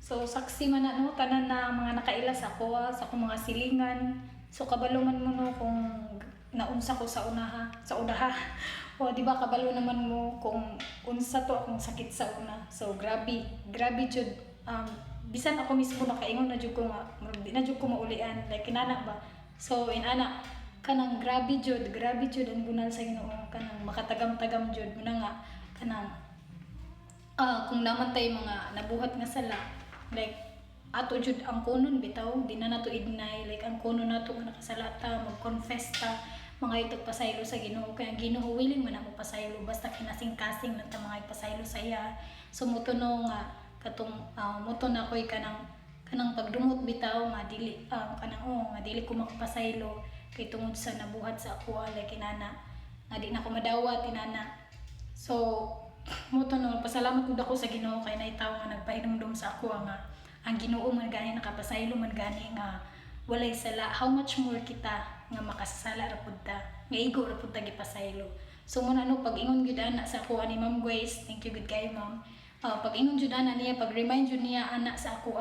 So saksi man na no tanan na mga nakaila sa ako sa akong mga silingan. So kabalo man mo no kung naunsa ko sa unaha. O di ba kabalo naman mo kung unsa to akong sakit sa una. So grabe jud bisan ako mismo nakaingon na jud ko nga di na jud ko maulian like inana ba. So inana kanang grabe jud ang bunal sa Ginoo kanang makatagam-tagam jud mo na nga kanang kung namatay mga nabuhat nga sala like ato jud ang kunon bitaw di na nato i-deny like ang kunon nato nga nakasalata mag-confess ta mga itog pasaylo sa Ginoo kaya Ginoo willing man ako pasaylo basta kinasing-kasing lang ta mga ipasaylo sa iya so muto no nga katong muto na koy kanang pagdumot bitaw nga dili nga dili ko makapasaylo kay tungod sa nabuhat sa ako like inana nga di na ko madawat inana so muto no pasalamat pud ako sa Ginoo kay naitaw nga nagpahinumdum sa ako nga ang Ginoo man gani nakapasaylo man gani nga walay sala how much more kita nga makasasala ra pud ta nga igo ra pud ta gipasaylo so muna no pag ingon gyud ana sa ako ani Ma'am Grace thank you gud kay ma'am pag ingon jud ana niya pag remind jud niya ana sa ako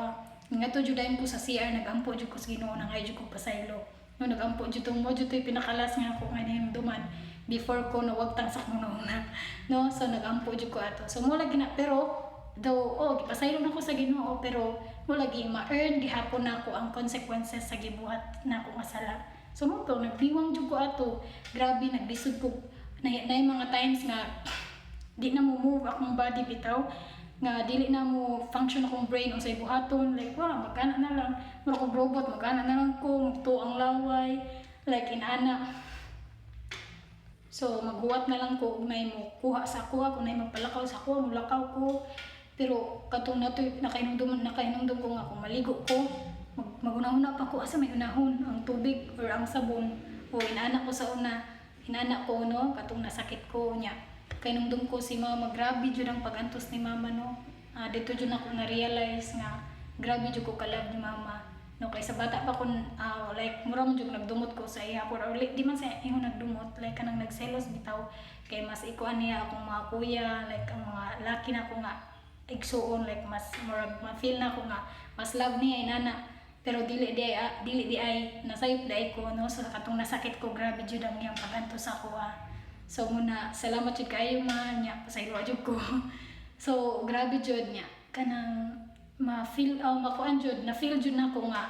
ngadto jud ayon ko sa CR nagampo jud ko sa Ginoo nang ay jud ko pasaylo no nagampo jud mo jud toy pinakalas nga ako nga hinumduman before ko nawagtang sa kununa no so nagampo jud ko ato so mo lagi na pero though gipasaylo na ko sa Ginoo pero mo lagi ma-earn gihapon nako ang consequences sa gibuhat nako nga sala so mo to nagdiwang jud ko ato grabe naglisod ko na mga times nga di na mo move akong body bitaw nga dili na mo function akong brain o sa buhaton like magana na lang mura ko robot magana na lang ko magto ang laway like inana so maghuwat na lang ko kung nay mo kuha sa kuha kung nay magpalakaw sa kuha mulakaw ko pero katong nato nakainumdum ko nga kung maligo ko magunahuna pa ko asa may unahon ang tubig or ang sabon o inana ko sa una inana ko no katong nasakit ko nya kainumdum ko si mama grabe jud ang pagantos ni mama no dito jud ako na realize nga grabe jud ko kalab ni mama no kay sa bata pa kun like mura man jud nagdumot ko sa iya or di man sa iyo nagdumot like kanang nagselos bitaw kay mas ikuan niya akong mga kuya like ang mga laki na ko nga igsuon like mas ma-feel na ko nga mas love niya inana pero dili di ay nasayop dai ko no so katong nasakit ko grabe jud ang iyang paganto sa ako so muna salamat jud kayo man nya pasaylo jud ko so grabe jud nya kanang ma-feel makuan jud na feel jud nako nga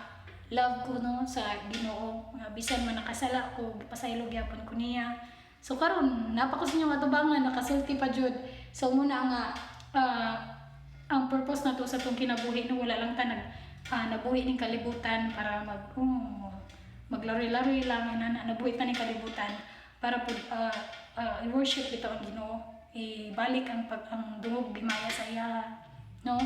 love ko no sa Ginoo nga bisan man nakasala ko pasaylo gyapon ko niya so karon napako sa inyo nga tubangan nakasulti pa jud so muna nga ang purpose na to sa itong kinabuhi no wala lang ta nabuhi ning kalibutan para maglaro-laro lang nabuhi ta ning kalibutan para i-worship ito ang Ginoo ibalik ang dungog gimaya sa iya no